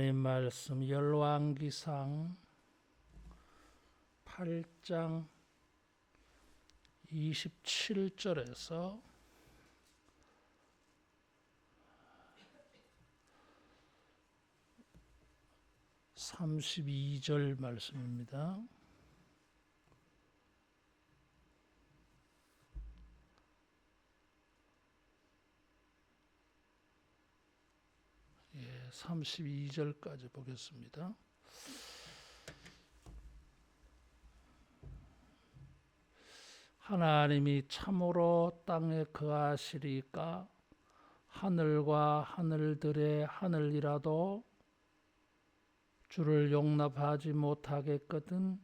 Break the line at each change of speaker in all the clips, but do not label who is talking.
이 말씀 열왕기상 8장 27절에서 32절 말씀입니다. 32절까지 보겠습니다. 하나님이 참으로 땅에 거하시리까 하늘과 하늘들의 하늘이라도 주를 용납하지 못하겠거든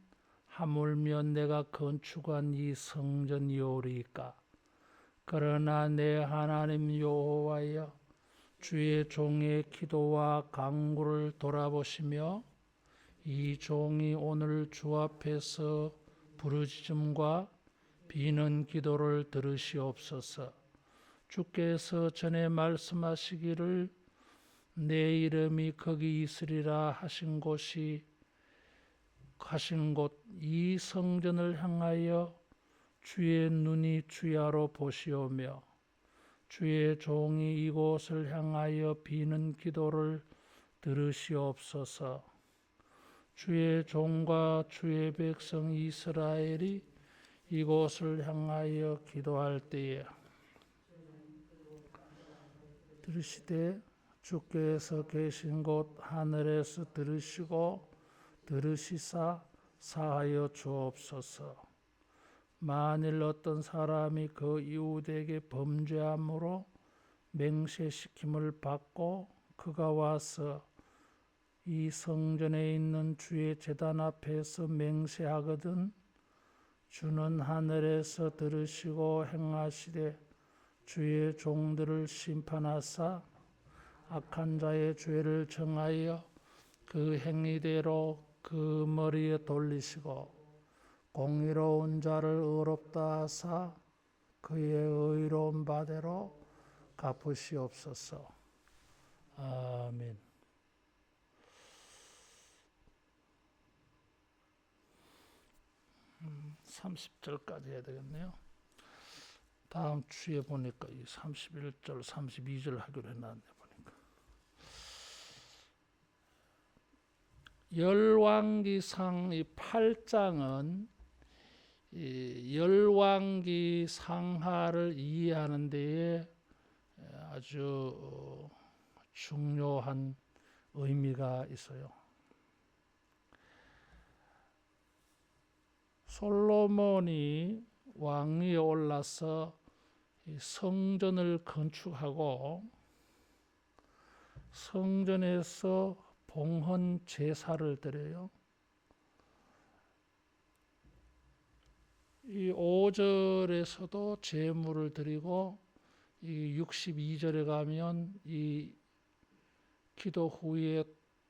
하물며 내가 건축한 이 성전이오리까. 그러나 내 하나님 여호와여 주의 종의 기도와 간구를 돌아보시며 이 종이 오늘 주 앞에서 부르짖음과 비는 기도를 들으시옵소서. 주께서 전에 말씀하시기를 내 이름이 거기 있으리라 하신 곳 이 성전을 향하여 주의 눈이 주야로 보시오며 주의 종이 이곳을 향하여 비는 기도를 들으시옵소서. 주의 종과 주의 백성 이스라엘이 이곳을 향하여 기도할 때에 들으시되 주께서 계신 곳 하늘에서 들으시고 들으시사 사하여 주옵소서. 만일 어떤 사람이 그 이웃에게 범죄함으로 맹세시킴을 받고 그가 와서 이 성전에 있는 주의 제단 앞에서 맹세하거든 주는 하늘에서 들으시고 행하시되 주의 종들을 심판하사 악한 자의 죄를 정하여 그 행위대로 그 머리에 돌리시고 공의로운 자를 의롭다 하사 그의 의로운 바대로 갚으시옵소서. 아멘. 음, 30절까지 해야 되겠네요. 다음 주에 보니까 이 31절, 32절 하기로 해놨네 보니까. 열왕기상 이 8장은 이 열왕기 상하를 이해하는 데에 아주 중요한 의미가 있어요. 솔로몬이 왕위에 올라서 성전을 건축하고 성전에서 봉헌 제사를 드려요. 이 5절에서도 제물을 드리고 이 62절에 가면 이 기도 후에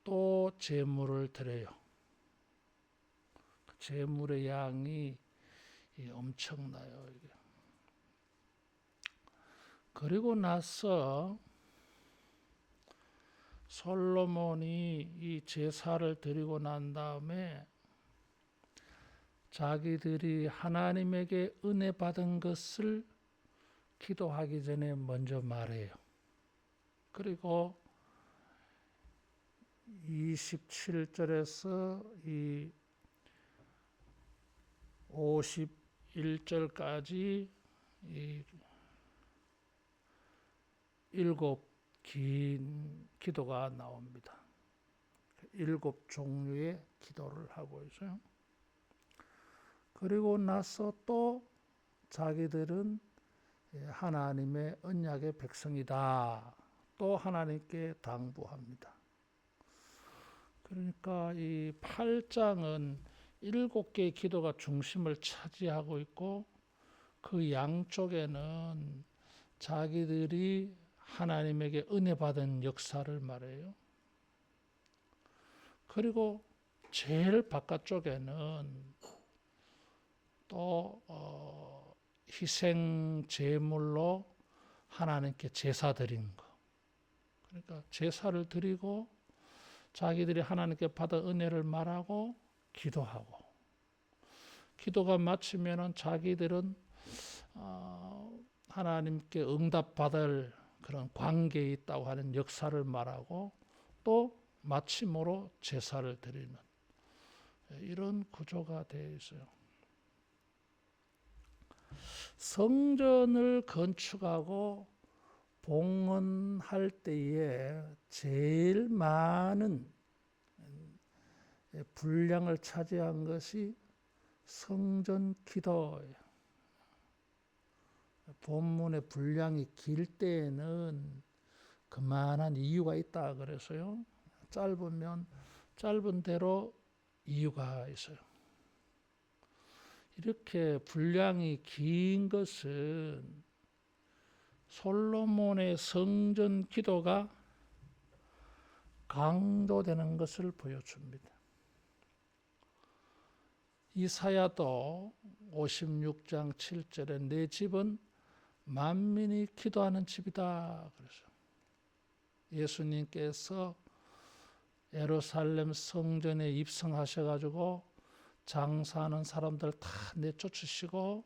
또 제물을 드려요. 제물의 양이 엄청나요. 이게. 그리고 나서 솔로몬이 이 제사를 드리고 난 다음에 자기들이 하나님에게 은혜 받은 것을 기도하기 전에 먼저 말해요. 그리고 27절에서 이 51절까지 이 7 긴 기도가 나옵니다. 7 종류의 기도를 하고 있어요. 그리고 나서 또 자기들은 하나님의 언약의 백성이다. 또 하나님께 당부합니다. 그러니까 이 8장은 7개의 기도가 중심을 차지하고 있고 그 양쪽에는 자기들이 하나님에게 은혜 받은 역사를 말해요. 그리고 제일 바깥쪽에는 또 희생 제물로 하나님께 제사 드린 거. 그러니까 제사를 드리고 자기들이 하나님께 받은 은혜를 말하고 기도하고, 기도가 마치면은 자기들은 하나님께 응답받을 그런 관계에 있다고 하는 역사를 말하고, 또 마침으로 제사를 드리는 이런 구조가 되어 있어요. 성전을 건축하고 봉헌할 때에 제일 많은 분량을 차지한 것이 성전 기도예요. 본문의 분량이 길 때에는 그만한 이유가 있다 그래서요. 짧으면 짧은 대로 이유가 있어요. 이렇게 분량이 긴 것은 솔로몬의 성전 기도가 강조되는 것을 보여줍니다. 이사야도 56장 7절에 내 집은 만민이 기도하는 집이다. 그래서 예수님께서 예루살렘 성전에 입성하셔가지고 장사하는 사람들 다 내쫓으시고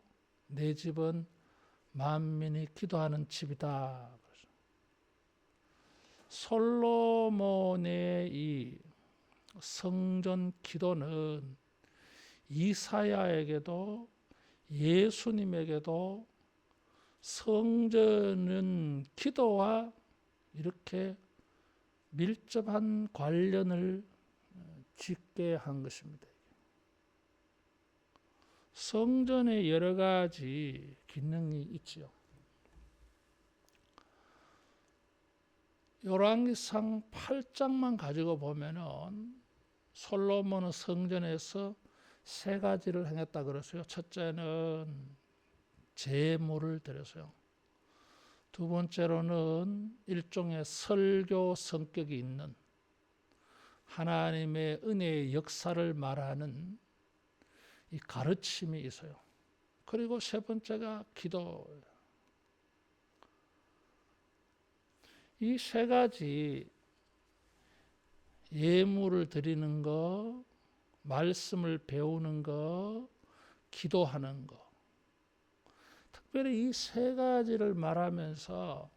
내 집은 만민이 기도하는 집이다. 그래서 솔로몬의 이 성전 기도는 이사야에게도 예수님에게도 성전은 기도와 이렇게 밀접한 관련을 짓게 한 것입니다. 성전에 여러 가지 기능이 있지요. 열왕기상 8장만 가지고 보면은 솔로몬은 성전에서 세 가지를 행했다 그랬어요. 첫째는 제물을 드렸어요. 두 번째로는 일종의 설교 성격이 있는 하나님의 은혜의 역사를 말하는 이 가르침이 있어요. 그리고 세 번째가 기도예요. 이 세 가지 예물을 드리는 거, 말씀을 배우는 거, 기도하는 거, 특별히 이 세 가지를 말하면서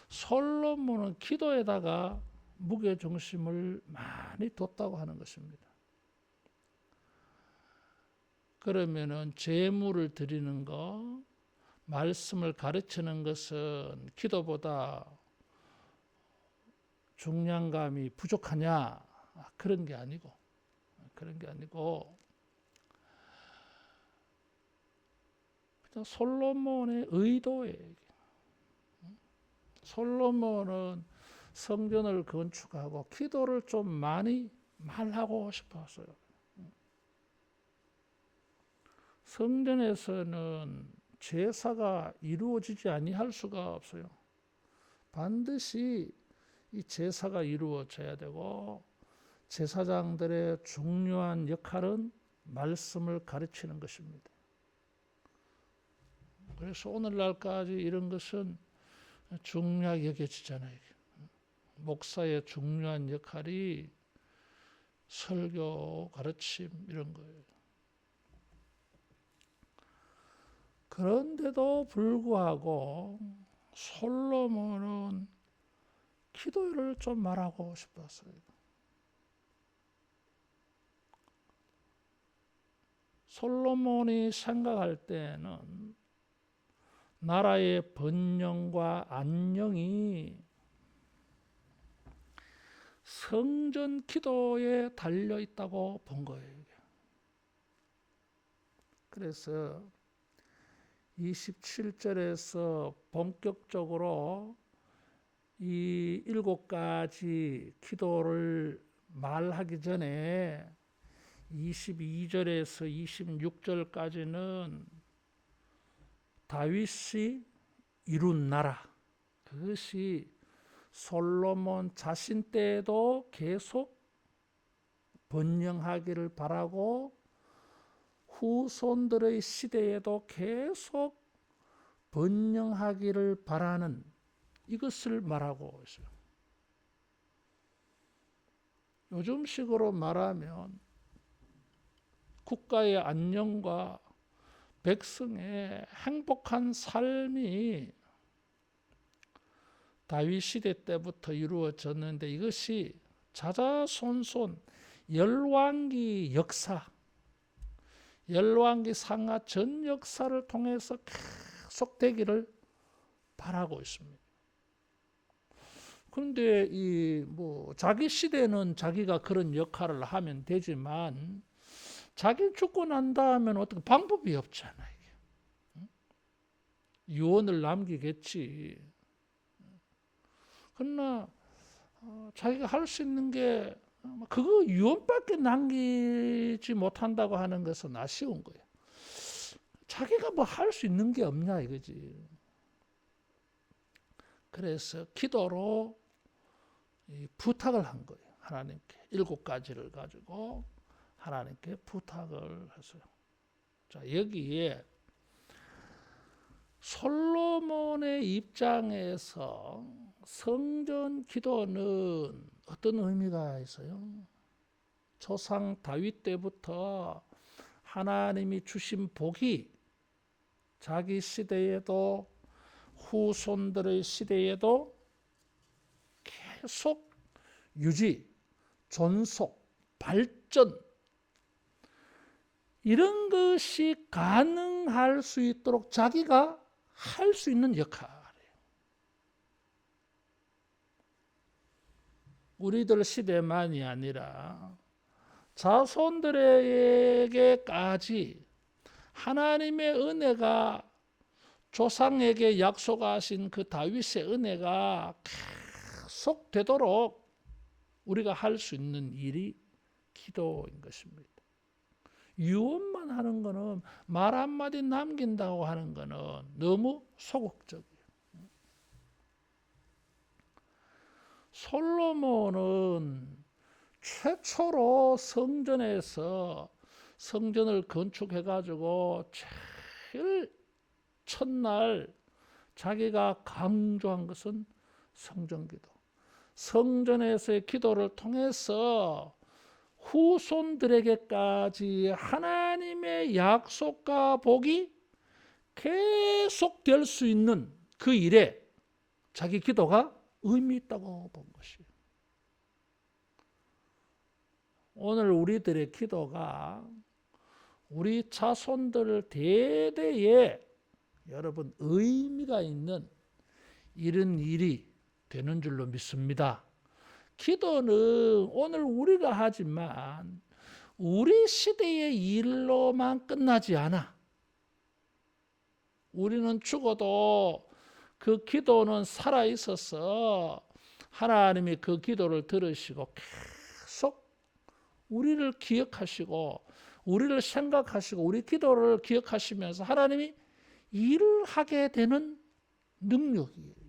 솔로몬은 기도에다가 무게중심을 많이 뒀다고 하는 것입니다. 그러면은 제물을 드리는 거, 말씀을 가르치는 것은 기도보다 중량감이 부족하냐? 그런 게 아니고 그냥 솔로몬의 의도예요. 솔로몬은 성전을 건축하고 기도를 좀 많이 말하고 싶었어요. 성전에서는 제사가 이루어지지 아니할 수가 없어요. 반드시 이 제사가 이루어져야 되고 제사장들의 중요한 역할은 말씀을 가르치는 것입니다. 그래서 오늘날까지 이런 것은 중요하게 여겨지잖아요. 목사의 중요한 역할이 설교, 가르침 이런 거예요. 그런데도 불구하고 솔로몬은 기도를 좀 말하고 싶었어요. 솔로몬이 생각할 때는 나라의 번영과 안녕이 성전 기도에 달려 있다고 본 거예요. 그래서 27절에서 본격적으로 이 7가지 기도를 말하기 전에 22절에서 26절까지는 다윗이 이룬 나라, 그것이 솔로몬 자신 때에도 계속 번영하기를 바라고 후손들의 시대에도 계속 번영하기를 바라는 이것을 말하고 있어요. 요즘식으로 말하면 국가의 안녕과 백성의 행복한 삶이 다윗 시대 때부터 이루어졌는데 이것이 자자손손 열왕기 역사, 열왕기 상하 전 역사를 통해서 계속되기를 바라고 있습니다. 그런데 자기 시대는 자기가 그런 역할을 하면 되지만 자기 죽고 난 다음에는 어떻게 방법이 없잖아. 유언을 남기겠지. 그러나 자기가 할 수 있는 게 그거 유언밖에 남기지 못한다고 하는 것은 아쉬운 거예요. 자기가 뭐 할 수 있는 게 없냐 이거지. 그래서 기도로 부탁을 한 거예요. 하나님께 7가지를 가지고 하나님께 부탁을 했어요. 자, 여기에 솔로몬의 입장에서 성전 기도는 어떤 의미가 있어요? 조상 다윗 때부터 하나님이 주신 복이 자기 시대에도 후손들의 시대에도 계속 유지, 존속, 발전 이런 것이 가능할 수 있도록 자기가 할 수 있는 역할이에요. 우리들 시대만이 아니라 자손들에게까지 하나님의 은혜가 조상에게 약속하신 그 다윗의 은혜가 계속 되도록 우리가 할 수 있는 일이 기도인 것입니다. 유언만 하는 거는 말 한마디 남긴다고 하는 거는 너무 소극적이에요. 솔로몬은 최초로 성전에서 성전을 건축해가지고 제일 첫날 자기가 강조한 것은 성전기도. 성전에서의 기도를 통해서 후손들에게까지 하나님의 약속과 복이 계속 될 수 있는 그 일에 자기 기도가 의미 있다고 본 것이에요. 오늘 우리들의 기도가 우리 자손들 대대에 여러분 의미가 있는 이런 일이 되는 줄로 믿습니다. 기도는 오늘 우리가 하지만 우리 시대의 일로만 끝나지 않아. 우리는 죽어도 그 기도는 살아있어서 하나님이 그 기도를 들으시고 계속 우리를 기억하시고 우리를 생각하시고 우리 기도를 기억하시면서 하나님이 일을 하게 되는 능력이에요.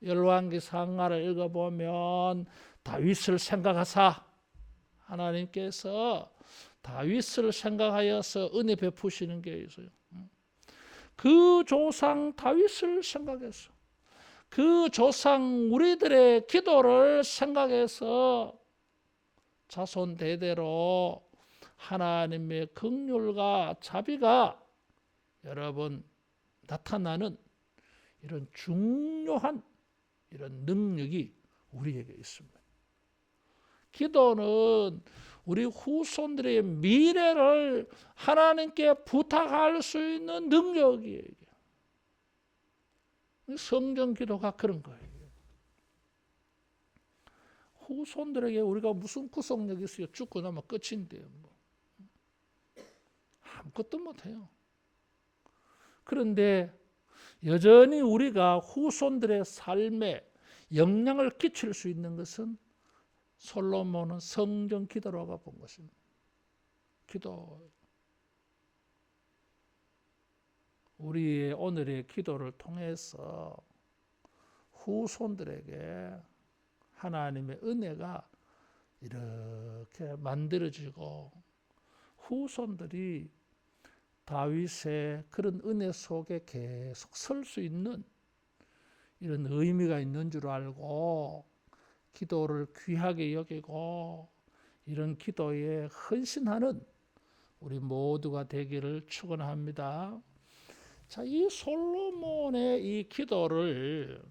열왕기 상하를 읽어보면 다윗을 생각하사 하나님께서 다윗을 생각하여서 은혜 베푸시는 게 있어요. 그 조상 다윗을 생각해서 그 조상 우리들의 기도를 생각해서 자손 대대로 하나님의 긍휼과 자비가 여러분 나타나는 이런 중요한 이런 능력이 우리에게 있습니다. 기도는 우리 후손들의 미래를 하나님께 부탁할 수 있는 능력이에요. 성전 기도가 그런 거예요. 후손들에게 우리가 무슨 구속력이 있어요? 죽고 나면 끝인데요. 아무것도 못해요. 그런데 여전히 우리가 후손들의 삶에 영향을 끼칠 수 있는 것은 솔로몬은 성전 기도라고 본 것입니다. 기도. 우리의 오늘의 기도를 통해서 후손들에게 하나님의 은혜가 이렇게 만들어지고 후손들이 다윗의 그런 은혜 속에 계속 설 수 있는 이런 의미가 있는 줄 알고 기도를 귀하게 여기고 이런 기도에 헌신하는 우리 모두가 되기를 축원합니다. 자, 이 솔로몬의 이 기도를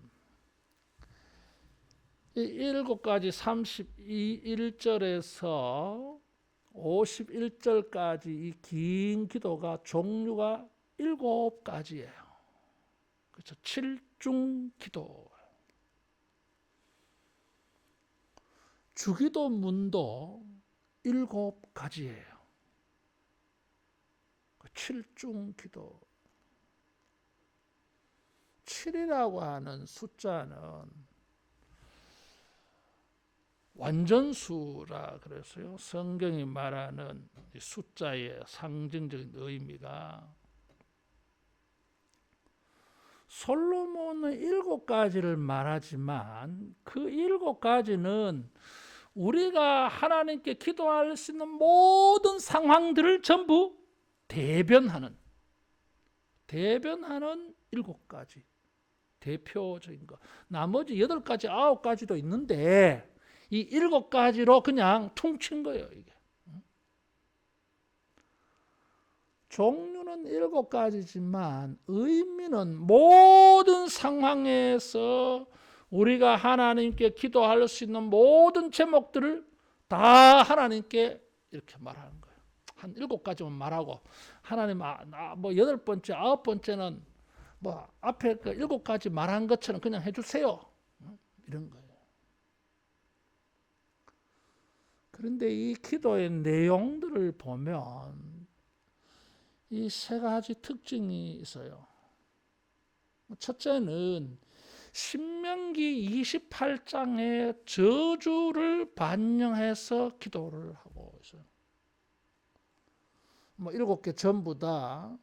7가지 31절에서 51절까지 이 긴 기도가 종류가 7가지예요. 그렇죠. 7중 기도. 주기도문도 7가지예요. 7중 기도. 7이라고 하는 숫자는 완전수라 그랬어요. 성경이 말하는 숫자의 상징적인 의미가 솔로몬은 7가지를 말하지만 그 7가지는 우리가 하나님께 기도할 수 있는 모든 상황들을 전부 대변하는 7가지 대표적인 거. 나머지 8가지, 9가지도 있는데 이 7가지로 그냥 퉁친 거예요, 이게. 종류는 7가지지만 의미는 모든 상황에서 우리가 하나님께 기도할 수 있는 모든 제목들을 다 하나님께 이렇게 말하는 거예요. 한 7가지만 말하고 하나님 뭐 8번째, 9번째는 뭐 앞에 그 7가지 말한 것처럼 그냥 해주세요. 이런 거예요. 그런데 이 기도의 내용들을 보면 이 3가지 특징이 있어요. 첫째는 신명기 28장의 저주를 반영해서 기도를 하고 있어요. 7개 전부 다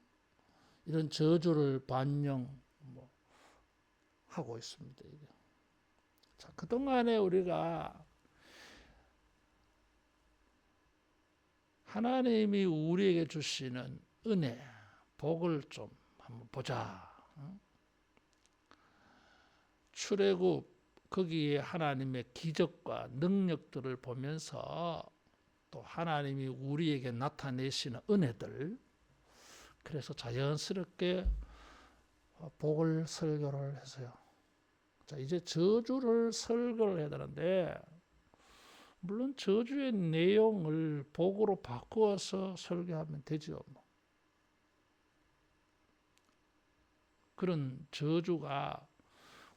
이런 저주를 반영하고 있습니다. 자, 그동안에 우리가 하나님이 우리에게 주시는 은혜, 복을 좀 한번 보자. 출애굽 거기에 하나님의 기적과 능력들을 보면서 또 하나님이 우리에게 나타내시는 은혜들, 그래서 자연스럽게 복을 설교를 했어요. 자, 이제 저주를 설교를 해야 되는데 물론 저주의 내용을 복으로 바꾸어서 설교하면 되죠. 그런 저주가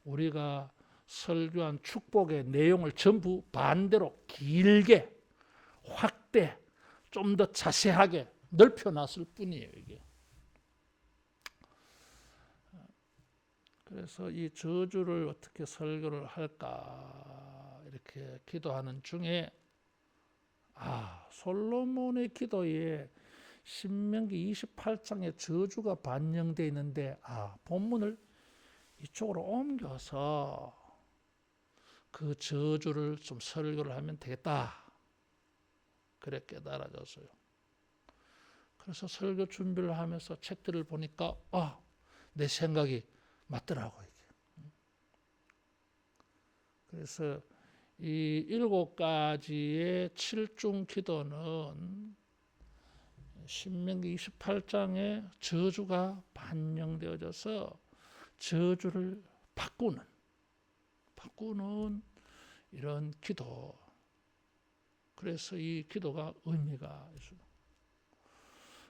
우리가 설교한 축복의 내용을 전부 반대로 길게 확대, 좀 더 자세하게 넓혀놨을 뿐이에요, 이게. 그래서 이 저주를 어떻게 설교를 할까 이렇게 기도하는 중에 솔로몬의 기도에 신명기 28장의 저주가 반영되어 있는데 본문을 이쪽으로 옮겨서 그 저주를 좀 설교를 하면 되겠다. 그래 깨달아졌어요. 그래서 설교 준비를 하면서 책들을 보니까 내 생각이 맞더라고요. 그래서 이 7가지의 7중 기도는 신명기 28장에 저주가 반영되어져서 저주를 바꾸는 이런 기도. 그래서 이 기도가 의미가 있어요.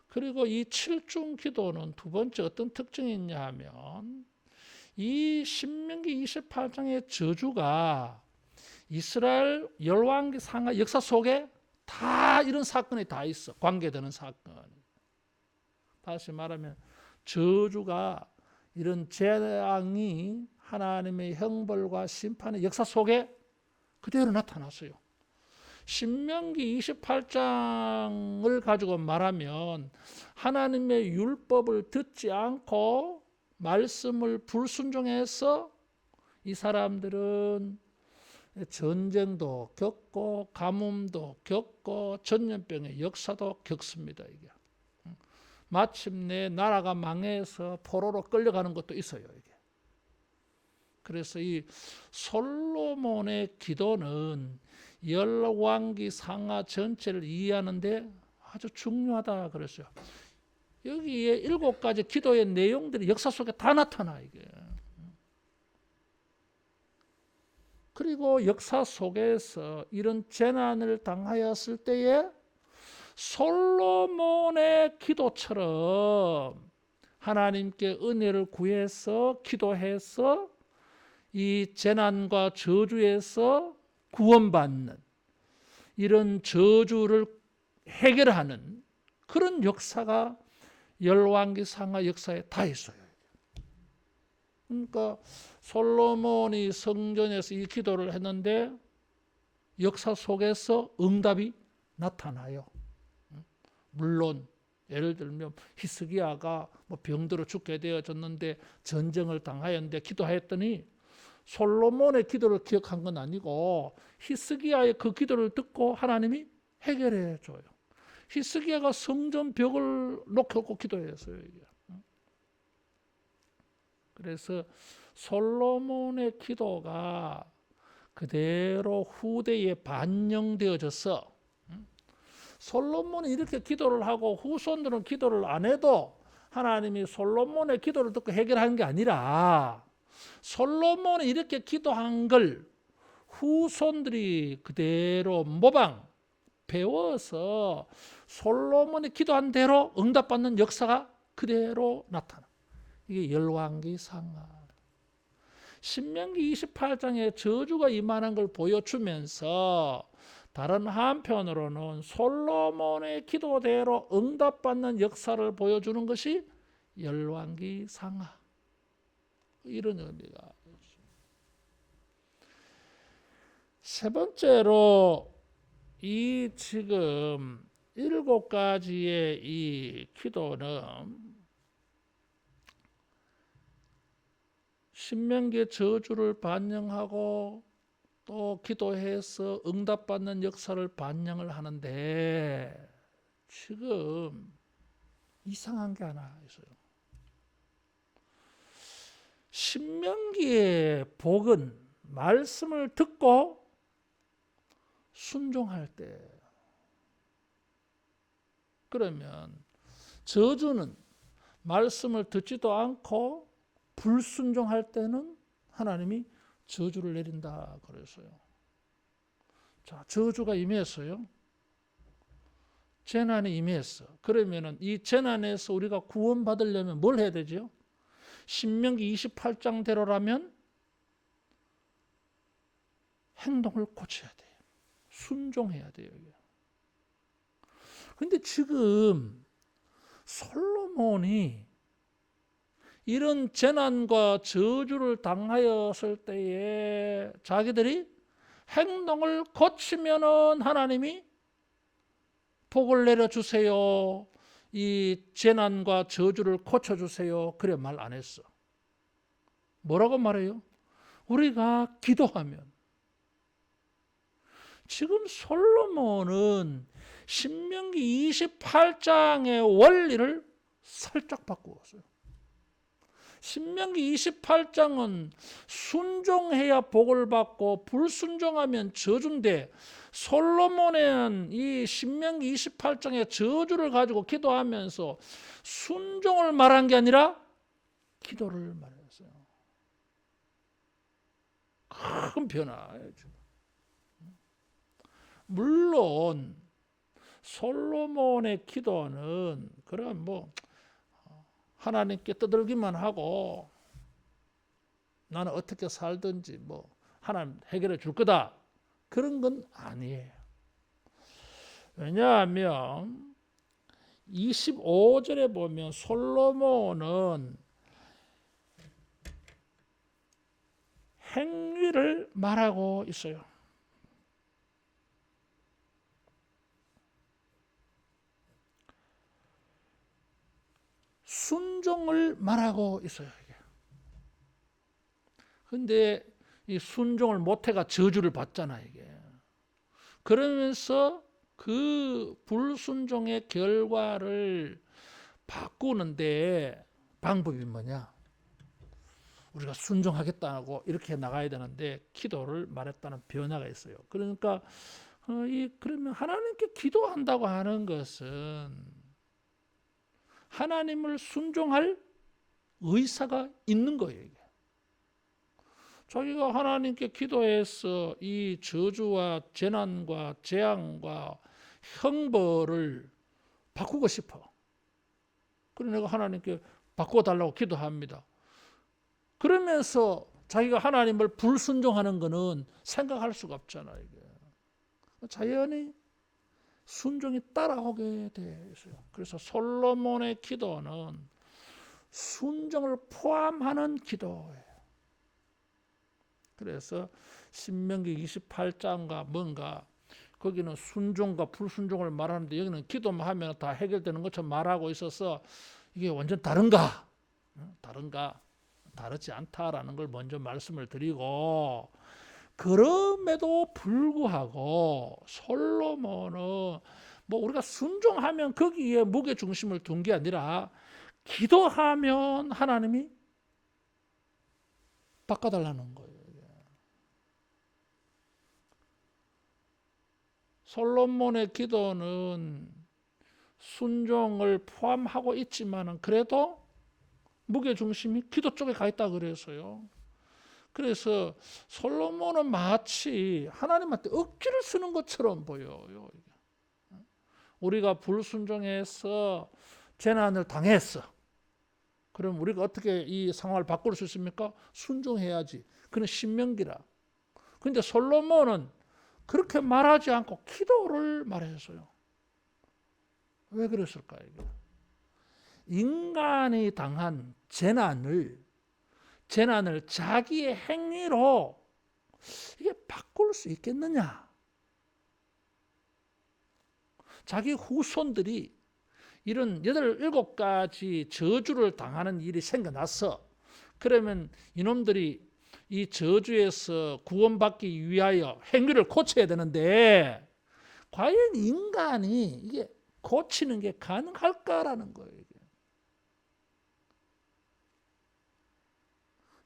그리고 이 7중 기도는 두 번째 어떤 특징이 있냐 하면 이 신명기 28장의 저주가 이스라엘 열왕기 상하 역사 속에 다 이런 사건이 다 있어. 관계되는 사건. 다시 말하면 저주가 이런 재앙이 하나님의 형벌과 심판의 역사 속에 그대로 나타났어요. 신명기 28장을 가지고 말하면 하나님의 율법을 듣지 않고 말씀을 불순종해서 이 사람들은 전쟁도 겪고 가뭄도 겪고 전염병의 역사도 겪습니다. 이게 마침내 나라가 망해서 포로로 끌려가는 것도 있어요. 이게 그래서 이 솔로몬의 기도는 열왕기 상하 전체를 이해하는데 아주 중요하다 그랬어요. 여기에 7가지 기도의 내용들이 역사 속에 다 나타나 이게. 그리고 역사 속에서 이런 재난을 당하였을 때에 솔로몬의 기도처럼 하나님께 은혜를 구해서 기도해서 이 재난과 저주에서 구원받는 이런 저주를 해결하는 그런 역사가 열왕기 상하 역사에 다 있어요. 그러니까 솔로몬이 성전에서 이 기도를 했는데 역사 속에서 응답이 나타나요. 물론 예를 들면 히스기야가 뭐 병들어 죽게 되어졌는데 전쟁을 당하였는데 기도했더니 솔로몬의 기도를 기억한 건 아니고 히스기야의 그 기도를 듣고 하나님이 해결해 줘요. 히스기야가 성전 벽을 놓고 기도했어요. 이게. 그래서 솔로몬의 기도가 그대로 후대에 반영되어져서 솔로몬이 이렇게 기도를 하고 후손들은 기도를 안 해도 하나님이 솔로몬의 기도를 듣고 해결하는 게 아니라 솔로몬이 이렇게 기도한 걸 후손들이 그대로 모방 배워서 솔로몬이 기도한 대로 응답받는 역사가 그대로 나타나. 이게 열왕기 상하. 신명기 28장에 저주가 임하는 걸 보여주면서 다른 한편으로는 솔로몬의 기도대로 응답받는 역사를 보여주는 것이 열왕기 상하. 이런 의미가 있습니다. 세 번째로 이 지금 7가지의 이 기도는 신명기의 저주를 반영하고 또 기도해서 응답받는 역사를 반영을 하는데 지금 이상한 게 하나 있어요. 신명기의 복은 말씀을 듣고 순종할 때, 그러면 저주는 말씀을 듣지도 않고 불순종할 때는 하나님이 저주를 내린다 그랬어요. 자, 저주가 임했어요. 재난이 임했어. 그러면은 이 재난에서 우리가 구원받으려면 뭘 해야 되죠? 신명기 28장대로라면 행동을 고쳐야 돼요. 순종해야 돼요. 그런데 지금 솔로몬이 이런 재난과 저주를 당하였을 때에 자기들이 행동을 고치면은 하나님이 복을 내려주세요. 이 재난과 저주를 고쳐주세요. 그래 말 안 했어. 뭐라고 말해요? 우리가 기도하면. 지금 솔로몬은 신명기 28장의 원리를 살짝 바꾸었어요. 신명기 28장은 순종해야 복을 받고 불순종하면 저주인데 솔로몬은 이 신명기 28장의 저주를 가지고 기도하면서 순종을 말한 게 아니라 기도를 말했어요. 큰 변화예요. 물론 솔로몬의 기도는 그런 뭐 하나님께 떠들기만 하고 나는 어떻게 살든지 뭐 하나님 해결해 줄 거다 그런 건 아니에요. 왜냐하면 25절에 보면 솔로몬은 행위를 말하고 있어요. 순종을 말하고 있어요. 그런데 이 순종을 못해가 저주를 받잖아 이게. 그러면서 그 불순종의 결과를 바꾸는데 방법이 뭐냐? 우리가 순종하겠다고 이렇게 나가야 되는데 기도를 말했다는 변화가 있어요. 그러니까 그러면 하나님께 기도한다고 하는 것은 하나님을 순종할 의사가 있는 거예요. 이게. 자기가 하나님께 기도해서 이 저주와 재난과 재앙과 형벌을 바꾸고 싶어. 그래서 내가 하나님께 바꿔달라고 기도합니다. 그러면서 자기가 하나님을 불순종하는 것은 생각할 수가 없잖아요. 이게. 자연히 순종이 따라오게 되어 있어요. 그래서 솔로몬의 기도는 순종을 포함하는 기도예요. 그래서 신명기 28장과 뭔가 거기는 순종과 불순종을 말하는데 여기는 기도만 하면 다 해결되는 것처럼 말하고 있어서 이게 완전 다른가? 다르지 않다라는 걸 먼저 말씀을 드리고, 그럼에도 불구하고 솔로몬은 뭐 우리가 순종하면 거기에 무게 중심을 둔 게 아니라 기도하면 하나님이 바꿔달라는 거예요. 솔로몬의 기도는 순종을 포함하고 있지만 그래도 무게중심이 기도 쪽에 가 있다 그래서요. 그래서 솔로몬은 마치 하나님한테 억지를 쓰는 것처럼 보여요. 우리가 불순종해서 재난을 당했어. 그럼 우리가 어떻게 이 상황을 바꿀 수 있습니까? 순종해야지. 그는 신명기라. 그런데 솔로몬은 그렇게 말하지 않고 기도를 말했어요. 왜 그랬을까요? 인간이 당한 재난을 자기의 행위로 이게 바꿀 수 있겠느냐? 자기 후손들이 이런 7가지 저주를 당하는 일이 생겨났어. 그러면 이놈들이 이 저주에서 구원받기 위하여 행위를 고쳐야 되는데 과연 인간이 이게 고치는 게 가능할까라는 거예요.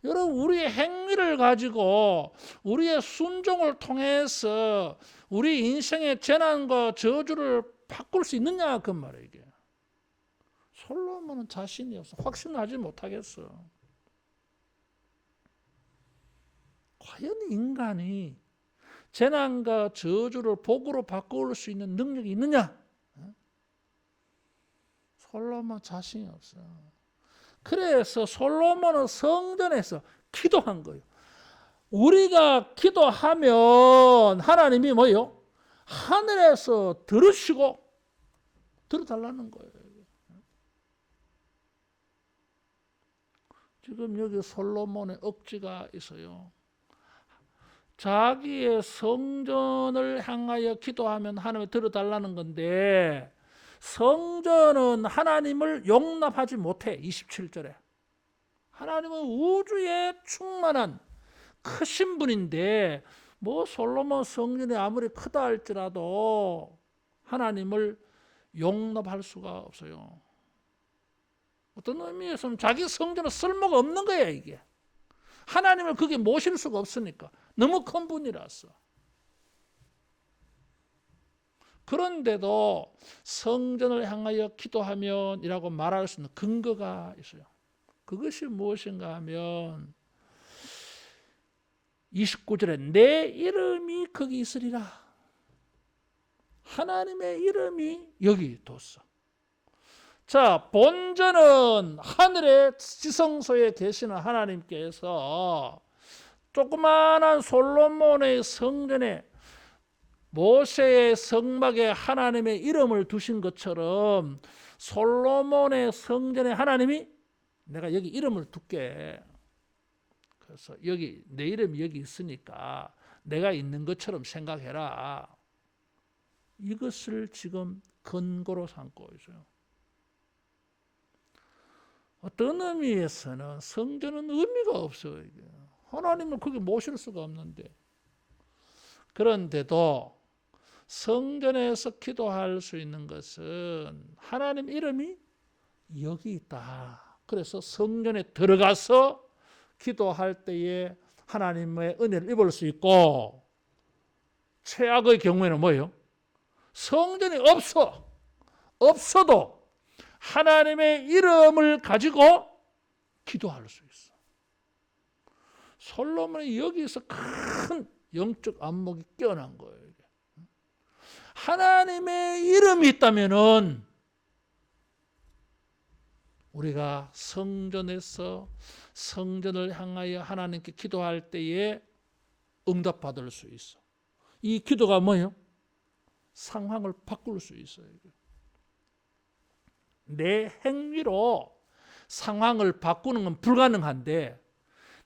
여러분, 우리의 행위를 가지고 우리의 순종을 통해서 우리 인생의 재난과 저주를 바꿀 수 있느냐 그 말이에요. 이게. 솔로몬은 자신이 없어. 확신하지 못하겠어. 과연 인간이 재난과 저주를 복으로 바꿀 수 있는 능력이 있느냐? 솔로몬 자신이 없어. 그래서 솔로몬은 성전에서 기도한 거예요. 우리가 기도하면 하나님이 뭐예요? 하늘에서 들으시고 들어달라는 거예요. 지금 여기 솔로몬의 억지가 있어요. 자기의 성전을 향하여 기도하면 하나님이 들어달라는 건데 성전은 하나님을 용납하지 못해. 27절에 하나님은 우주에 충만한 크신 분인데 뭐 솔로몬 성전이 아무리 크다 할지라도 하나님을 용납할 수가 없어요. 어떤 의미에서는 자기 성전은 쓸모가 없는 거야. 이게 하나님을 거기에 모실 수가 없으니까 너무 큰 분이라서. 그런데도 성전을 향하여 기도하면 이라고 말할 수 있는 근거가 있어요. 그것이 무엇인가 하면 29절에 내 이름이 거기 있으리라. 하나님의 이름이 여기 뒀어. 자, 본전은 하늘의 지성소에 계시는 하나님께서 조그마한 솔로몬의 성전에 모세의 성막에 하나님의 이름을 두신 것처럼 솔로몬의 성전에 하나님이 내가 여기 이름을 둘게. 그래서 여기 내 이름이 여기 있으니까 내가 있는 것처럼 생각해라. 이것을 지금 근거로 삼고 있어요. 어떤 의미에서는 성전은 의미가 없어요. 이게. 하나님을 거기 모실 수가 없는데. 그런데도 성전에서 기도할 수 있는 것은 하나님 이름이 여기 있다. 그래서 성전에 들어가서 기도할 때에 하나님의 은혜를 입을 수 있고, 최악의 경우에는 뭐예요? 성전이 없어도 하나님의 이름을 가지고 기도할 수 있어. 솔로몬이 여기서 큰 영적 안목이 깨어난 거예요. 하나님의 이름이 있다면은 우리가 성전에서 성전을 향하여 하나님께 기도할 때에 응답받을 수 있어. 이 기도가 뭐예요? 상황을 바꿀 수 있어요. 내 행위로 상황을 바꾸는 건 불가능한데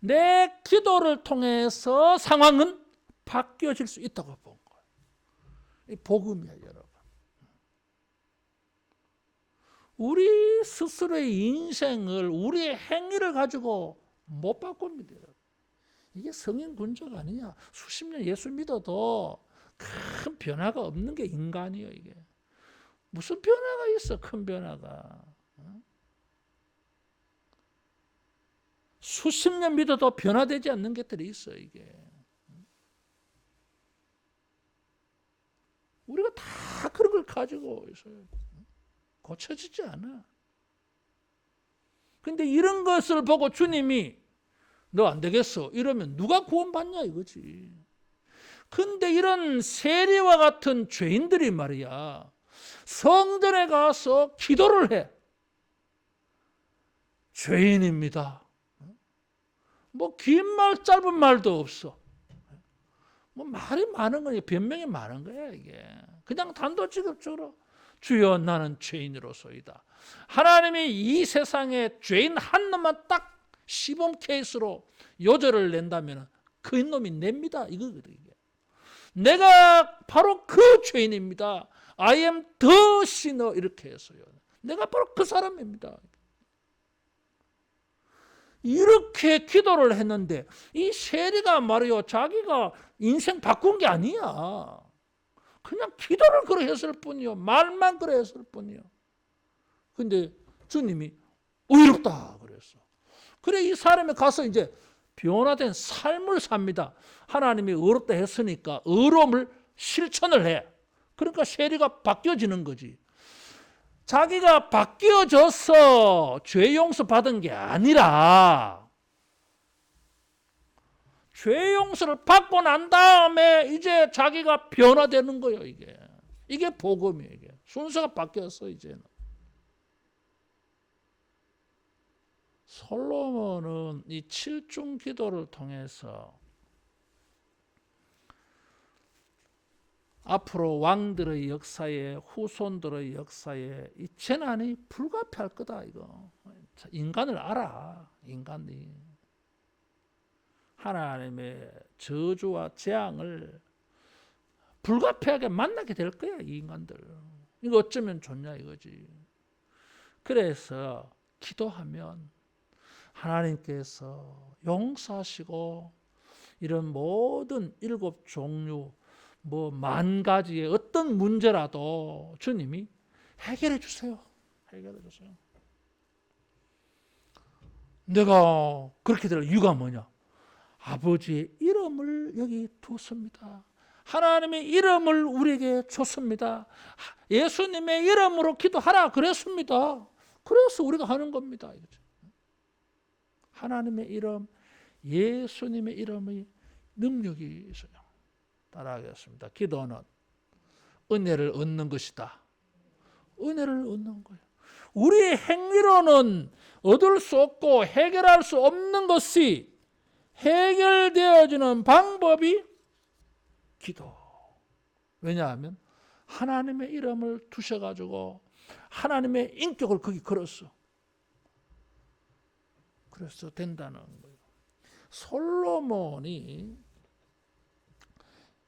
내 기도를 통해서 상황은 바뀌어질 수 있다고 본 거예요. 이 복음이야, 여러분. 우리 스스로의 인생을 우리의 행위를 가지고 못 바꿉니다. 이게 성인 군주가 아니야. 수십 년 예수 믿어도 큰 변화가 없는 게 인간이에요. 이게 무슨 변화가 있어? 큰 변화가. 수십 년 믿어도 변화되지 않는 것들이 있어. 이게 우리가 다 그런 걸 가지고 있어요. 고쳐지지 않아. 근데 이런 것을 보고 주님이 너 안 되겠어 이러면 누가 구원받냐 이거지. 근데 이런 세리와 같은 죄인들이 말이야, 성전에 가서 기도를 해. 죄인입니다. 뭐 긴 말 짧은 말도 없어. 뭐 말이 많은 거야. 변명이 많은 거야. 이게 그냥 단도직입적으로 주여 나는 죄인으로소이다. 하나님이 이 세상에 죄인 한 놈만 딱 시범 케이스로 요절을 낸다면 그 놈이 냅니다. 이거거든요. 내가 바로 그 죄인입니다. I am the sinner 이렇게 해서요. 내가 바로 그 사람입니다. 이렇게 기도를 했는데 이 세리가 말이요, 자기가 인생 바꾼 게 아니야. 그냥 기도를 그래 했을 뿐이요. 말만 그래 했을 뿐이요. 근데 주님이 의롭다 그랬어. 그래 이 사람이 가서 이제 변화된 삶을 삽니다. 하나님이 의롭다 했으니까 의로움을 실천을 해. 그러니까 세리가 바뀌어지는 거지. 자기가 바뀌어져서 죄 용서 받은 게 아니라 죄 용서를 받고 난 다음에 이제 자기가 변화되는 거예요. 이게 복음이에요. 이게 순서가 바뀌었어. 이제는 솔로몬은 이 7중 기도를 통해서 앞으로 왕들의 역사에, 후손들의 역사에 이 재난이 불가피할 거다. 이거 인간을 알아. 인간이 하나님의 저주와 재앙을 불가피하게 만나게 될 거야. 이 인간들. 이거 어쩌면 좋냐 이거지. 그래서 기도하면 하나님께서 용서하시고 이런 모든 7 종류 뭐 10,000가지의 어떤 문제라도 주님이 해결해 주세요. 해결해 주세요. 내가 그렇게 될 이유가 뭐냐? 아버지의 이름을 여기 두었습니다. 하나님의 이름을 우리에게 줬습니다. 예수님의 이름으로 기도하라 그랬습니다. 그래서 우리가 하는 겁니다. 하나님의 이름, 예수님의 이름의 능력이 있어요. 따라하겠습니다. 기도는 은혜를 얻는 것이다. 은혜를 얻는 거예요. 우리의 행위로는 얻을 수 없고 해결할 수 없는 것이 해결되어지는 방법이 기도. 왜냐하면 하나님의 이름을 두셔가지고 하나님의 인격을 거기 걸었어. 그래서 된다는 거예요. 솔로몬이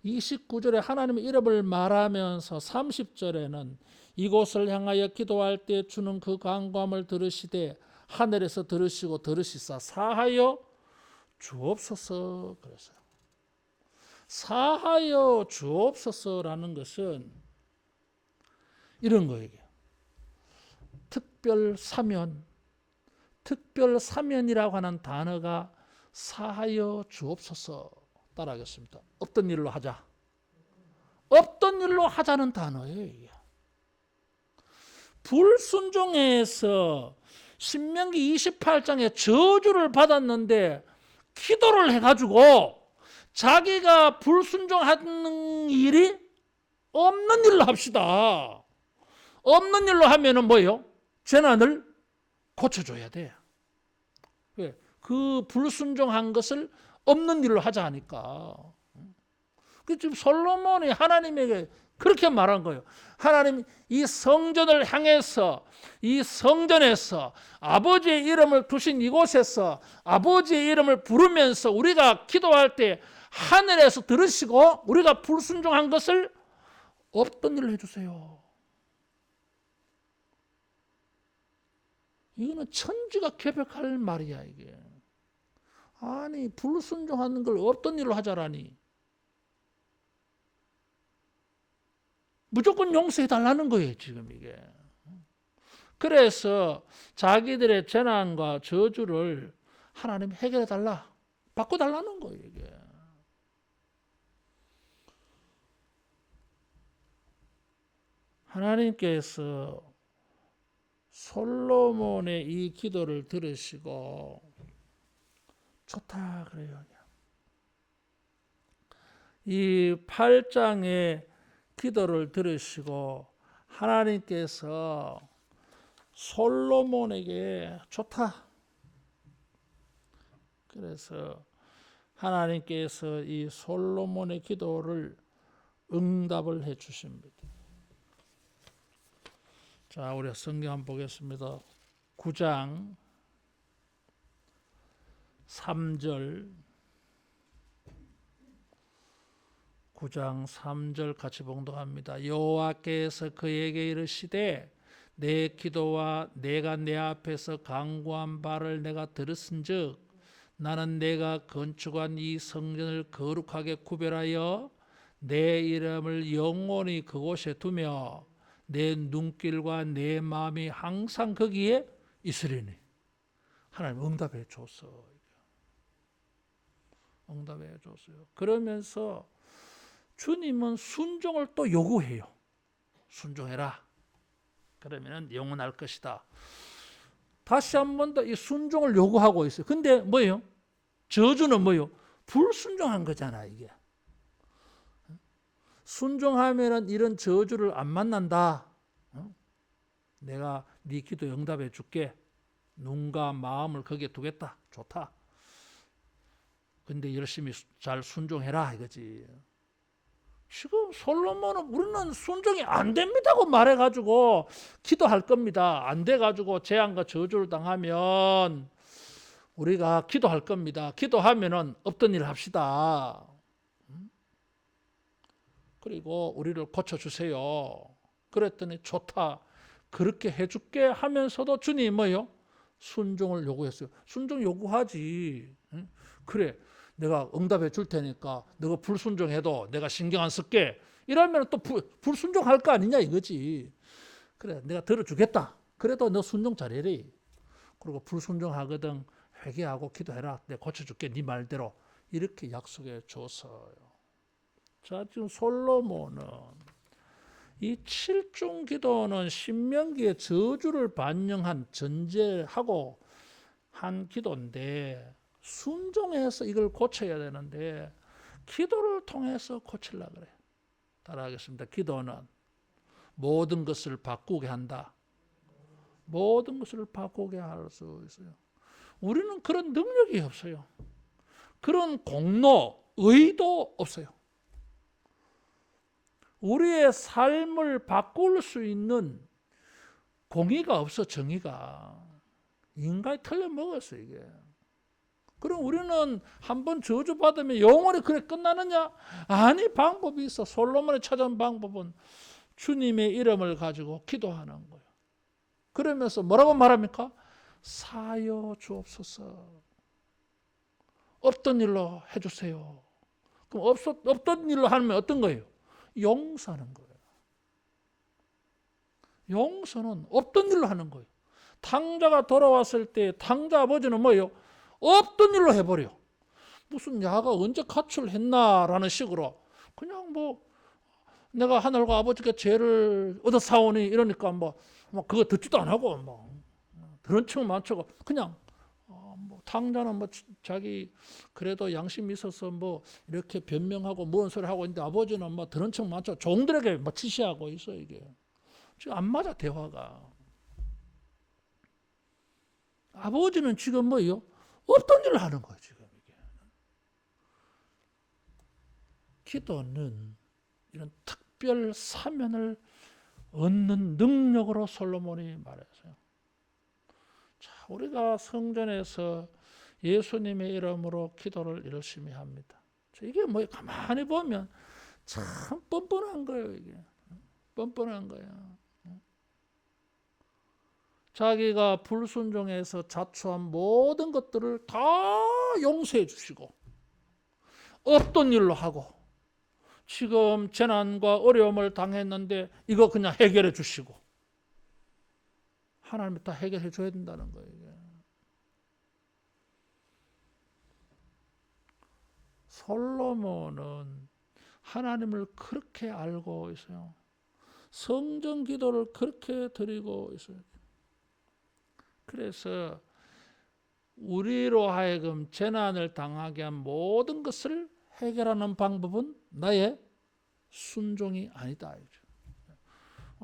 29절에 하나님의 이름을 말하면서 30절에는 이곳을 향하여 기도할 때 주는 그 간구함을 들으시되 하늘에서 들으시고 들으시사 사하여 주옵소서 그랬어요. 사하여 주옵소서라는 것은 이런 거예요. 특별 사면이라고 하는 단어가 사하여 주옵소서. 따라하겠습니다. 없던 일로 하자. 없던 일로 하자는 단어예요. 이게. 불순종해서 신명기 28장에 저주를 받았는데 기도를 해가지고 자기가 불순종하는 일이 없는 일로 합시다. 없는 일로 하면은 뭐예요? 재난을 고쳐줘야 돼. 그 불순종한 것을 없는 일로 하자 하니까. 지금 솔로몬이 하나님에게 그렇게 말한 거예요. 하나님, 이 성전을 향해서, 이 성전에서 아버지의 이름을 두신 이곳에서 아버지의 이름을 부르면서 우리가 기도할 때 하늘에서 들으시고 우리가 불순종한 것을 없던 일로 해주세요. 이거는 천지가 개벽할 말이야, 이게. 아니, 불순종하는 걸 없던 일로 하자라니. 무조건 용서해 달라는 거예요, 지금 이게. 그래서 자기들의 재난과 저주를 하나님 해결해 달라, 바꿔 달라는 거예요, 이게. 하나님께서 솔로몬의 이 기도를 들으시고 좋다 그래요. 이 8장의 기도를 들으시고 하나님께서 솔로몬에게 좋다. 그래서 하나님께서 이 솔로몬의 기도를 응답을 해 주십니다. 자, 우리 성경 한번 보겠습니다. 9장 3절 9장 3절 같이 봉독합니다. 여호와께서 그에게 이르시되 내 기도와 내가 내 앞에서 간구한 바를 내가 들었은즉 나는 내가 건축한 이 성전을 거룩하게 구별하여 내 이름을 영원히 그곳에 두며 내 눈길과 내 마음이 항상 거기에 있으리니. 하나님 응답해 줬어. 응답해 줬어요. 그러면서 주님은 순종을 또 요구해요. 순종해라. 그러면 영원할 것이다. 다시 한 번 더 이 순종을 요구하고 있어요. 근데 뭐예요? 저주는 뭐예요? 불순종한 거잖아, 이게. 순종하면은 이런 저주를 안 만난다. 내가 네 기도 응답해 줄게. 눈과 마음을 거기에 두겠다. 좋다. 근데 열심히 잘 순종해라 이거지. 지금 솔로몬은 우리는 순종이 안 됩니다고 말해가지고 기도할 겁니다. 안 돼가지고 재앙과 저주를 당하면 우리가 기도할 겁니다. 기도하면은 없던 일 합시다. 그리고 우리를 고쳐주세요. 그랬더니 좋다. 그렇게 해줄게 하면서도 주님이 뭐예요? 순종을 요구했어요. 순종 요구하지. 그래, 내가 응답해 줄 테니까 너가 불순종해도 내가 신경 안 쓸게. 이러면 또 불순종할 거 아니냐 이거지. 그래, 내가 들어주겠다. 그래도 너 순종 잘해라. 그리고 불순종하거든 회개하고 기도해라. 내가 고쳐줄게. 네 말대로. 이렇게 약속해 줬어요. 자, 지금 솔로몬은 이 7중 기도는 신명기의 저주를 반영한 전제하고 한 기도인데 순종해서 이걸 고쳐야 되는데 기도를 통해서 고치려고 그래요. 따라하겠습니다. 기도는 모든 것을 바꾸게 한다. 모든 것을 바꾸게 할 수 있어요. 우리는 그런 능력이 없어요. 그런 공로, 의도 없어요. 우리의 삶을 바꿀 수 있는 공의가 없어, 정의가. 인간이 틀려먹었어, 이게. 그럼 우리는 한번 저주받으면 영원히 그래 끝나느냐? 아니, 방법이 있어. 솔로몬이 찾아온 방법은 주님의 이름을 가지고 기도하는 거예요. 그러면서 뭐라고 말합니까? 사하여 주옵소서. 없던 일로 해주세요. 그럼 없던 일로 하면 어떤 거예요? 용서하는 거예요. 용서는 없던 일로 하는 거예요. 탕자가 돌아왔을 때 탕자 아버지는 뭐예요? 없던 일로 해버려. 무슨 야가 언제 가출했나라는 식으로 그냥 뭐 내가 하늘과 아버지께 죄를 얻어 사오니 이러니까 뭐 그거 듣지도 안 하고 뭐 그런 척 만척고 그냥 뭐 당자는 뭐 자기 그래도 양심이 있어서 뭐 이렇게 변명하고 뭔 소리 하고 있는데 아버지는 뭐 그런 척 만척 종들에게 뭐 지시하고 있어. 이게 지금 안 맞아 대화가. 아버지는 지금 뭐요? 없던 일을 하는 거예요 지금. 이게 기도는 이런 특별 사면을 얻는 능력으로 솔로몬이 말했어요. 자, 우리가 성전에서 예수님의 이름으로 기도를 열심히 합니다. 이게 뭐 가만히 보면 참 뻔뻔한 거예요. 이게 뻔뻔한 거야. 자기가 불순종해서 자초한 모든 것들을 다 용서해 주시고 없던 일로 하고 지금 재난과 어려움을 당했는데 이거 그냥 해결해 주시고 하나님이 다 해결해 줘야 된다는 거예요. 이게. 솔로몬은 하나님을 그렇게 알고 있어요. 성전 기도를 그렇게 드리고 있어요. 그래서 우리로 하여금 재난을 당하게 한 모든 것을 해결하는 방법은 나의 순종이 아니다.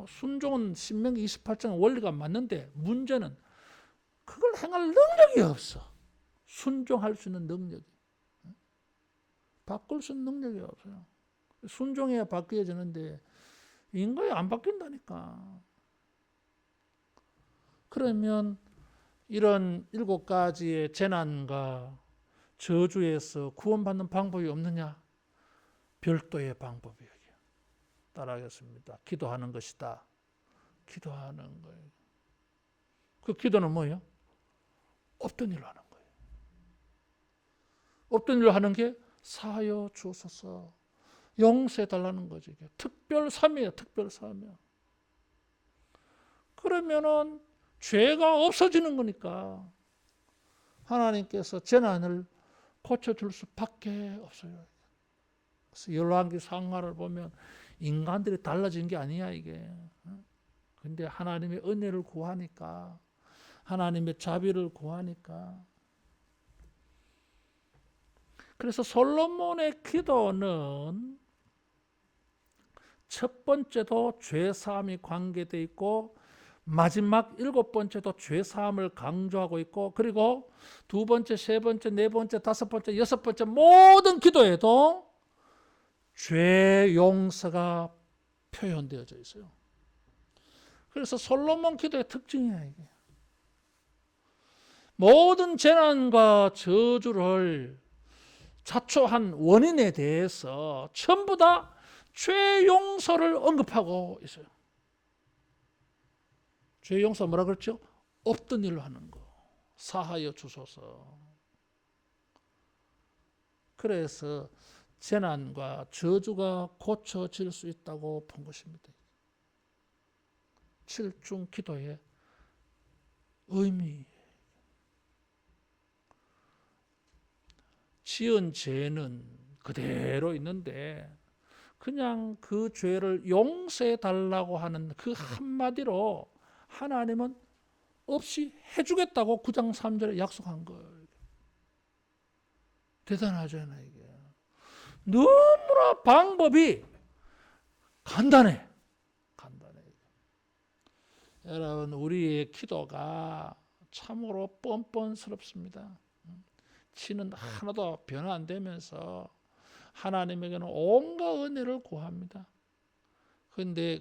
순종은 신명기 28장 원리가 맞는데 문제는 그걸 행할 능력이 없어. 순종할 수 있는 능력이. 바꿀 수 있는 능력이 없어요. 순종해야 바뀌어지는데 인간이 안 바뀐다니까. 그러면 이런 7가지의 재난과 저주에서 구원받는 방법이 없느냐? 별도의 방법이에요. 따라하겠습니다. 기도하는 것이다. 기도하는 거예요. 그 기도는 뭐예요? 없던 일을 하는 거예요. 없던 일을 하는 게 사하여 주소서 용서해 달라는 거지. 특별 사명이에요. 특별 사명. 그러면은 죄가 없어지는 거니까 하나님께서 재난을 고쳐줄 수밖에 없어요. 그래서 열왕기 상하를 보면 인간들이 달라진 게 아니야 이게. 근데 하나님의 은혜를 구하니까 하나님의 자비를 구하니까. 그래서 솔로몬의 기도는 첫 번째도 죄사함이 관계되어 있고 마지막 7번째도 죄사함을 강조하고 있고 그리고 2번째, 3번째, 4번째, 5번째, 6번째 모든 기도에도 죄 용서가 표현되어져 있어요. 그래서 솔로몬 기도의 특징이야 이게. 모든 재난과 저주를 자초한 원인에 대해서 전부 다 죄 용서를 언급하고 있어요. 죄 용서 뭐라 그랬죠? 없던 일로 하는 거. 사하여 주소서. 그래서 재난과 저주가 고쳐질 수 있다고 본 것입니다. 7중 기도의 의미. 지은 죄는 그대로 있는데 그냥 그 죄를 용서해 달라고 하는 그 한마디로 하나님은 없이 해주겠다고 9장 3절에 약속한 거예요. 대단하잖아요 이게. 너무나 방법이 간단해. 여러분 우리의 기도가 참으로 뻔뻔스럽습니다. 치는 하나도 변화 안 되면서 하나님에게는 온갖 은혜를 구합니다. 그런데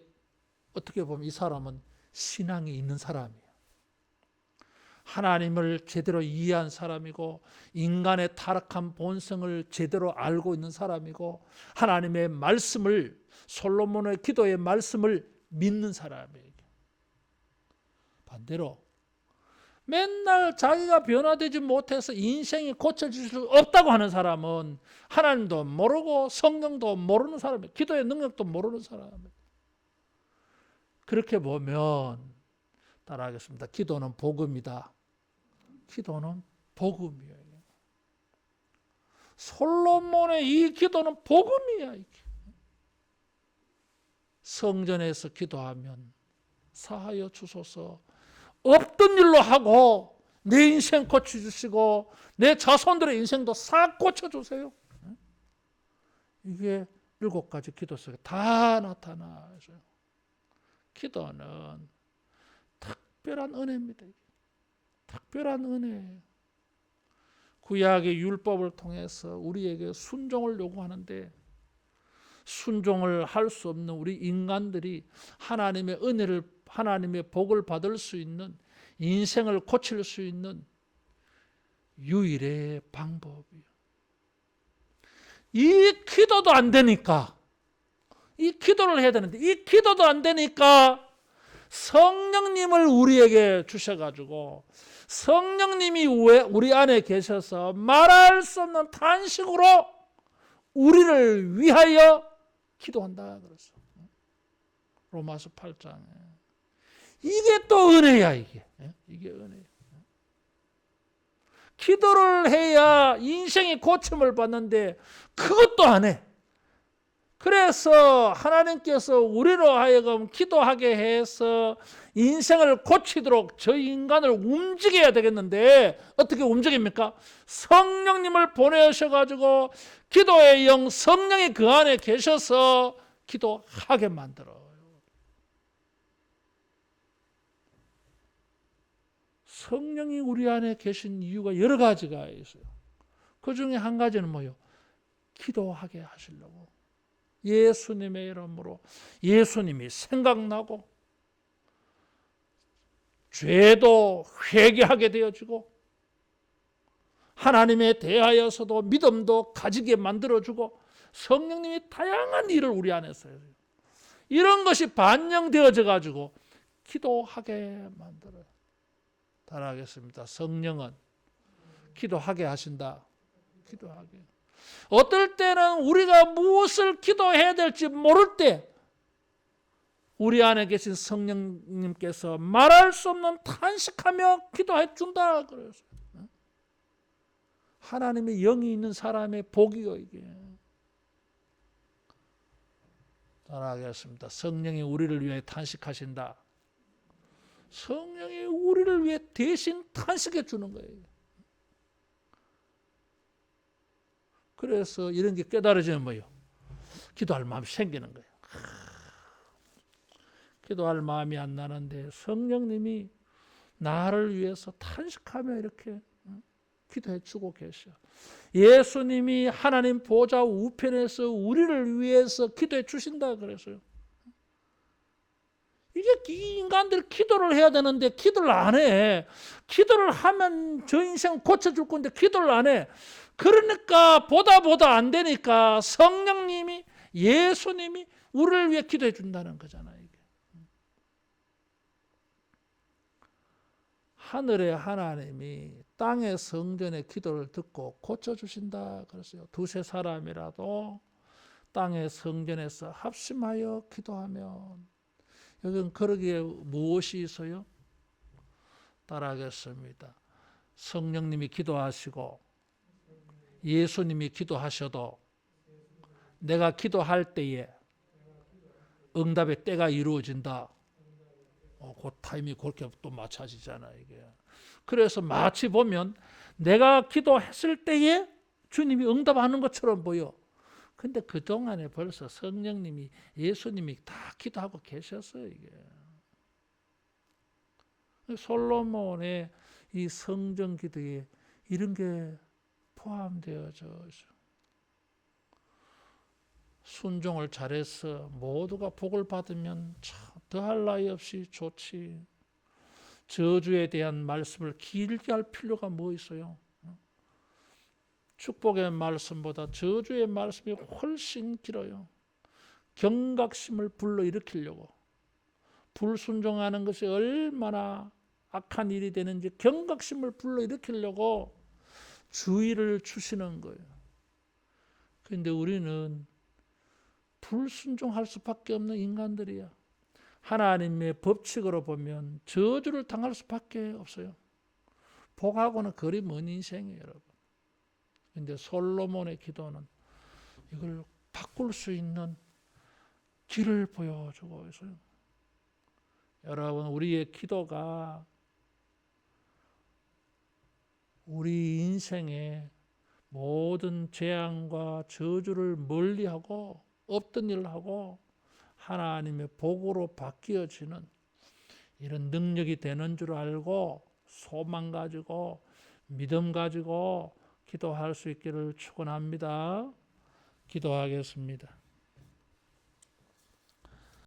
어떻게 보면 이 사람은 신앙이 있는 사람이에요. 하나님을 제대로 이해한 사람이고 인간의 타락한 본성을 제대로 알고 있는 사람이고 하나님의 말씀을 솔로몬의 기도의 말씀을 믿는 사람이에요. 반대로 맨날 자기가 변화되지 못해서 인생이 고쳐질 수 없다고 하는 사람은 하나님도 모르고 성경도 모르는 사람이에요. 기도의 능력도 모르는 사람이에요. 그렇게 보면 따라하겠습니다. 기도는 복음이다. 기도는 복음이에요. 솔로몬의 이 기도는 복음이야. 이게. 성전에서 기도하면 사하여 주소서, 없던 일로 하고 내 인생 고쳐주시고 내 자손들의 인생도 싹 고쳐주세요. 이게 7가지 기도 속에 다 나타나요. 기도는 특별한 은혜입니다. 특별한 은혜예요. 구약의 율법을 통해서 우리에게 순종을 요구하는데, 순종을 할 수 없는 우리 인간들이 하나님의 은혜를, 하나님의 복을 받을 수 있는, 인생을 고칠 수 있는 유일의 방법이에요. 이 기도도 안 되니까, 이 기도를 해야 되는데 이 기도도 안 되니까 성령님을 우리에게 주셔가지고, 성령님이 우리 안에 계셔서 말할 수 없는 탄식으로 우리를 위하여 기도한다 그랬어. 로마서 8장에. 이게 또 은혜야. 이게 은혜야. 기도를 해야 인생이 고침을 받는데 그것도 안 해. 그래서 하나님께서 우리로 하여금 기도하게 해서 인생을 고치도록 저 인간을 움직여야 되겠는데, 어떻게 움직입니까? 성령님을 보내셔가지고 기도의 영, 성령이 그 안에 계셔서 기도하게 만들어요. 성령이 우리 안에 계신 이유가 여러 가지가 있어요. 그 중에 한 가지는 뭐예요? 기도하게 하시려고. 예수님의 이름으로 예수님이 생각나고, 죄도 회개하게 되어지고, 하나님에 대하여서도 믿음도 가지게 만들어주고, 성령님이 다양한 일을 우리 안에서 해요. 이런 것이 반영되어져 가지고 기도하게 만들어요. 따라하겠습니다. 성령은 기도하게 하신다. 기도하게. 어떨 때는 우리가 무엇을 기도해야 될지 모를 때 우리 안에 계신 성령님께서 말할 수 없는 탄식하며 기도해 준다 그랬어요. 하나님의 영이 있는 사람의 복이요, 이게. 따라하겠습니다. 성령이 우리를 위해 탄식하신다. 성령이 우리를 위해 대신 탄식해 주는 거예요. 그래서 이런 게 깨달아지면 뭐예요? 기도할 마음이 생기는 거예요. 기도할 마음이 안 나는데 성령님이 나를 위해서 탄식하며 이렇게 기도해 주고 계셔. 예수님이 하나님 보좌 우편에서 우리를 위해서 기도해 주신다 그랬어요. 이게 이 인간들 기도를 해야 되는데 기도를 안 해. 기도를 하면 저 인생 고쳐줄 건데 기도를 안 해. 그러니까 보다 안 되니까 성령님이, 예수님이 우리를 위해 기도해 준다는 거잖아요. 이게. 하늘의 하나님이 땅의 성전의 기도를 듣고 고쳐주신다 그랬어요. 2-3사람이라도 땅의 성전에서 합심하여 기도하면, 여기는 그러기에 무엇이 있어요? 따라하겠습니다. 성령님이 기도하시고 예수님이 기도하셔도 내가 기도할 때에 응답의 때가 이루어진다. 그 타임이 그렇게 또 맞춰지잖아, 이게. 그래서 마치 보면 내가 기도했을 때에 주님이 응답하는 것처럼 보여. 근데 그동안에 벌써 성령님이, 예수님이 다 기도하고 계셨어요, 이게. 솔로몬의 이 성전 기도에 이런 게 포함되어져 있어요. 순종을 잘해서 모두가 복을 받으면 참 더할 나위 없이 좋지. 저주에 대한 말씀을 길게 할 필요가 뭐 있어요? 축복의 말씀보다 저주의 말씀이 훨씬 길어요. 경각심을 불러일으키려고, 불순종하는 것이 얼마나 악한 일이 되는지 경각심을 불러일으키려고 주의를 주시는 거예요. 그런데 우리는 불순종할 수밖에 없는 인간들이야. 하나님의 법칙으로 보면 저주를 당할 수밖에 없어요. 복하고는 거리 먼 인생이에요, 여러분. 근데 솔로몬의 기도는 이걸 바꿀 수 있는 길을 보여주고 있어요. 여러분, 우리의 기도가 우리 인생의 모든 재앙과 저주를 멀리하고 없던 일을 하고 하나님의 복으로 바뀌어지는 이런 능력이 되는 줄 알고 소망 가지고 믿음 가지고 기도할 수 있기를 축원합니다. 기도하겠습니다.